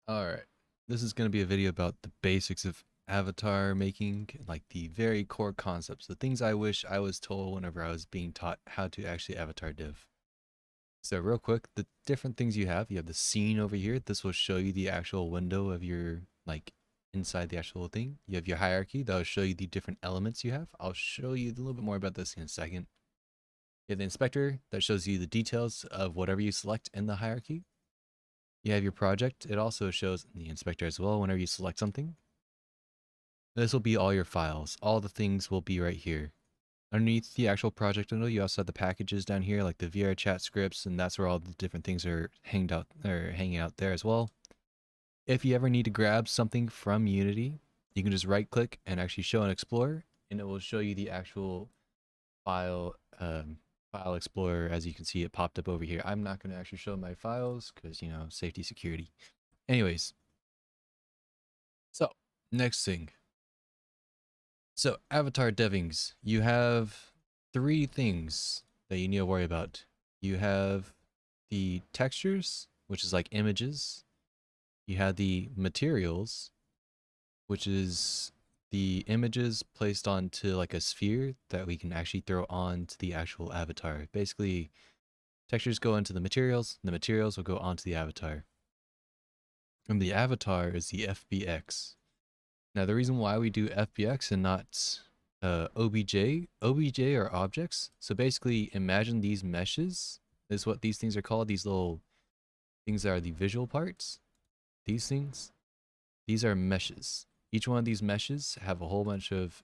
Alright, this is going to be a video about the basics of avatar making, like the very core concepts, the things I wish I was told whenever I was being taught how to actually avatar div. So real quick, the different things you have the scene over here. This will show you the actual window of your, like, inside the actual thing. You have your hierarchy, that'll show you the different elements you have. I'll show you a little bit more about this in a second. You have the inspector, that shows you the details of whatever you select in the hierarchy. You have your project. It also shows in the inspector as well whenever you select something. This will be all your files. All the things will be right here. Underneath the actual project window, you also have the packages down here, like the VR chat scripts, and that's where all the different things are hanging out there as well. If you ever need to grab something from Unity, you can just right click and actually show and explore, and it will show you the actual file file explorer. As you can see, it popped up over here. I'm not going to actually show my files because, you know, safety, security. Anyways, so next thing. So avatar devings, you have three things that you need to worry about. You have the textures, which is like images. You have the materials, which is the images placed onto like a sphere that we can actually throw onto the actual avatar. Basically, textures go into the materials will go onto the avatar. And the avatar is the FBX. Now, the reason why we do FBX and not OBJ are objects. So basically, imagine these meshes is what these things are called. These little things that are the visual parts. These things, these are meshes. Each one of these meshes have a whole bunch of,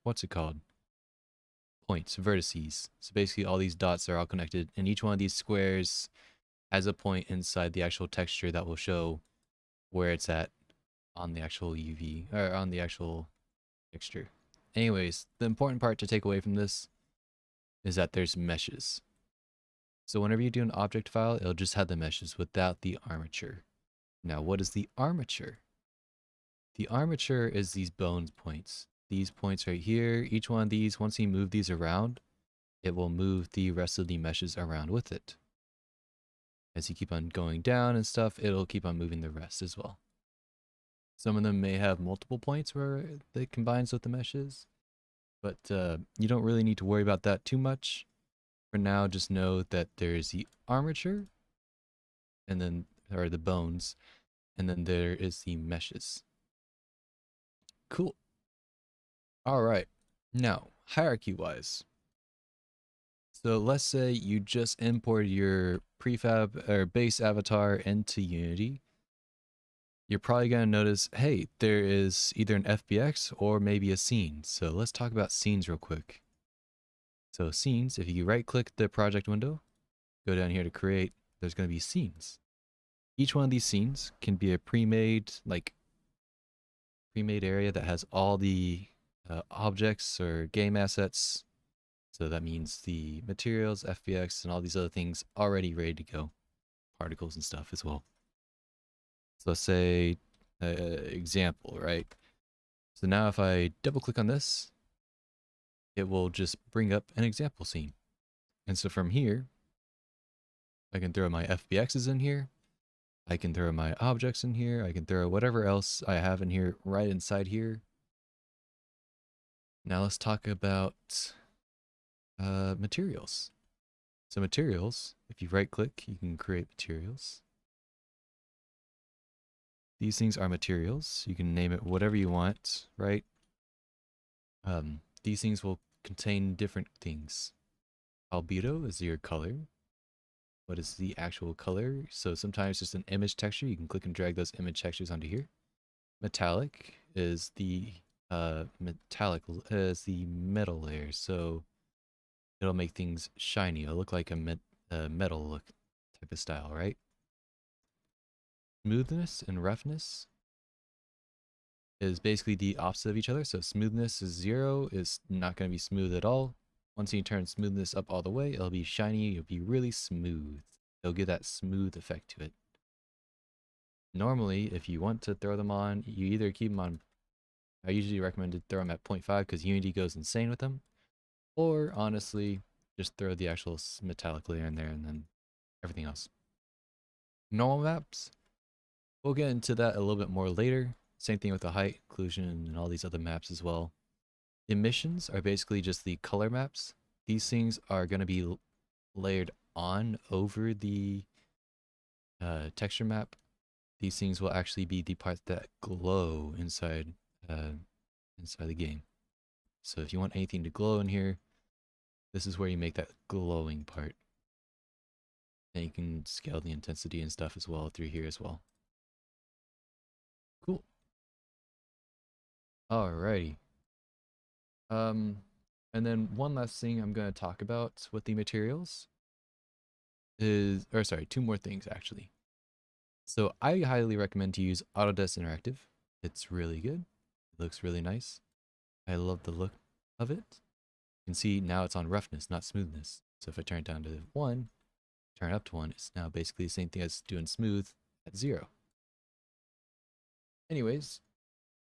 what's it called? Points, vertices. So basically, all these dots are all connected, and each one of these squares has a point inside the actual texture that will show where it's at on the actual UV, or on the actual texture. Anyways, the important part to take away from this is that there's meshes. So whenever you do an object file, it'll just have the meshes without the armature. Now, what is the armature? The armature is these bones points. These points right here, each one of these, once you move these around, it will move the rest of the meshes around with it. As you keep on going down and stuff, it'll keep on moving the rest as well. Some of them may have multiple points where it combines with the meshes, but you don't really need to worry about that too much. For now, just know that there's the armature, and then, or the bones, and then there is the meshes. Cool. All right. Now, hierarchy-wise. So let's say you just imported your prefab or base avatar into Unity. You're probably going to notice, hey, there is either an FBX or maybe a scene. So let's talk about scenes real quick. So scenes, if you right click the project window, go down here to create, there's going to be scenes. Each one of these scenes can be a pre-made area that has all the objects or game assets. So that means the materials, FBX, and all these other things already ready to go. Particles and stuff as well. So let's say example, right? So now if I double click on this, it will just bring up an example scene. And so from here, I can throw my FBXs in here. I can throw my objects in here. I can throw whatever else I have in here right inside here. Now let's talk about materials. So materials, if you right click, you can create materials. These things are materials. You can name it whatever you want, right? These things will contain different things. Albedo is your color. What is the actual color? So sometimes just an image texture. You can click and drag those image textures onto here. Metallic is the metal layer. So it'll make things shiny. It'll look like a metal look type of style, right? Smoothness and roughness is basically the opposite of each other. So smoothness is 0, is not going to be smooth at all. Once you turn smoothness up all the way, it'll be shiny, it'll be really smooth. It'll give that smooth effect to it. Normally, if you want to throw them on, you either keep them on, I usually recommend to throw them at 0.5 because Unity goes insane with them. Or honestly, just throw the actual metallic layer in there and then everything else. Normal maps, We'll get into that a little bit more later. Same thing with the height, occlusion, and all these other maps as well. Emissions are basically just the color maps. These things are going to be layered on over the texture map. These things will actually be the parts that glow inside the game. So if you want anything to glow in here, this is where you make that glowing part. And you can scale the intensity and stuff as well through here as well. Cool. Alrighty. And then one last thing I'm going to talk about with the materials is, or sorry, two more things actually. So I highly recommend to use Autodesk Interactive. It's really good. It looks really nice. I love the look of it. You can see now it's on roughness, not smoothness. So if I turn it down to 1, turn it up to 1, it's now basically the same thing as doing smooth at 0. Anyways,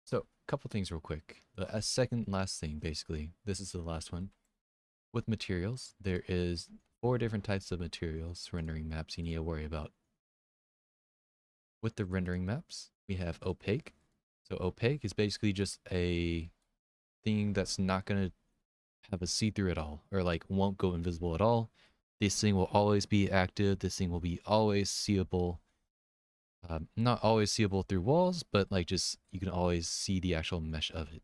so a couple things real quick. The second last thing, basically, this is the last one. With materials, there is 4 different types of materials rendering maps you need to worry about. With the rendering maps, we have opaque. So opaque is basically just a thing that's not going to have a see-through at all, or like won't go invisible at all. This thing will always be active. This thing will be always seeable. Not always seeable through walls, but like just you can always see the actual mesh of it.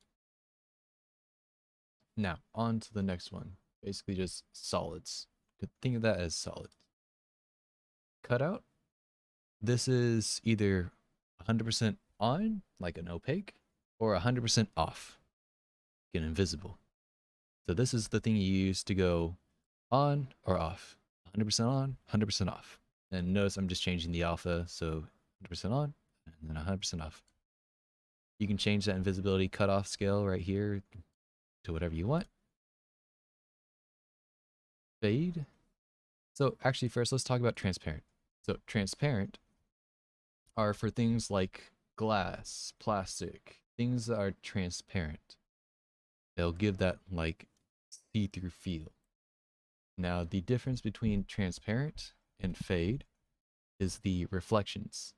Now, on to the next one. Basically just solids. Think of that as solid. Cutout. This is either 100% on, like an opaque, or 100% off, like an invisible. So this is the thing you use to go on or off. 100% on, 100% off. And notice I'm just changing the alpha, so 100% on, and then 100% off. You can change that invisibility cutoff scale right here to whatever you want. Fade. So actually first let's talk about transparent. So transparent are for things like glass, plastic, things that are transparent. They'll give that like see-through feel. Now the difference between transparent and fade is the reflections.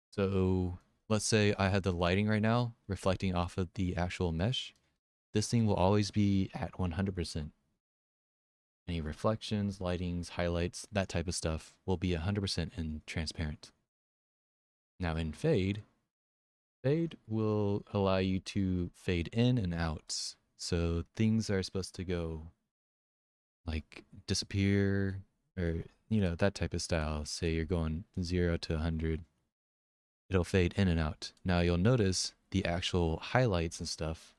So let's say I had the lighting right now reflecting off of the actual mesh. This thing will always be at 100%. Any reflections, lightings, highlights, that type of stuff will be 100% in transparent. Now in fade, fade will allow you to fade in and out. So things are supposed to go like disappear or, you know, that type of style. Say you're going 0 to 100. It'll fade in and out. Now you'll notice the actual highlights and stuff,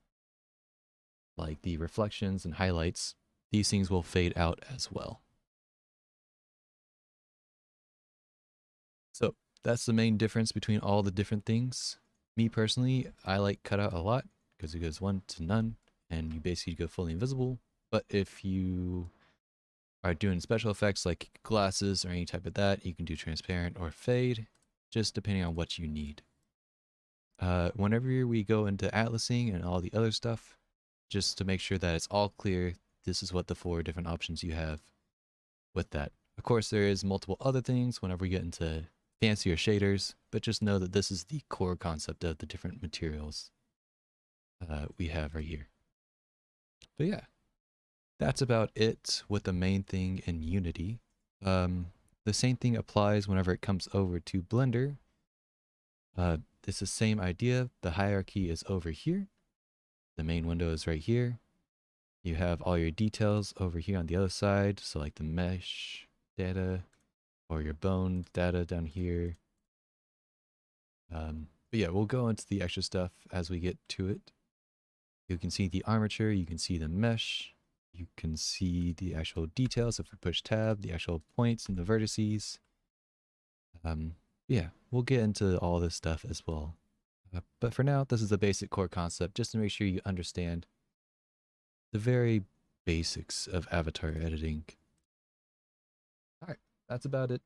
like the reflections and highlights, these things will fade out as well. So that's the main difference between all the different things. Me personally, I like cutout a lot because it goes 1 to none and you basically go fully invisible. But if you are doing special effects like glasses or any type of that, you can do transparent or fade, just depending on what you need. Whenever we go into atlasing and all the other stuff, just to make sure that it's all clear, this is what the 4 different options you have with that. Of course, there is multiple other things whenever we get into fancier shaders, but just know that this is the core concept of the different materials we have right here. But yeah, that's about it with the main thing in Unity. The same thing applies whenever it comes over to Blender. It's the same idea. The hierarchy is over here. The main window is right here. You have all your details over here on the other side. So like the mesh data or your bone data down here. But yeah, we'll go into the extra stuff as we get to it. You can see the armature, you can see the mesh, you can see the actual details if we push tab, the actual points and the vertices. Yeah, we'll get into all this stuff as well. But for now, this is the basic core concept, just to make sure you understand the very basics of avatar editing. All right, that's about it.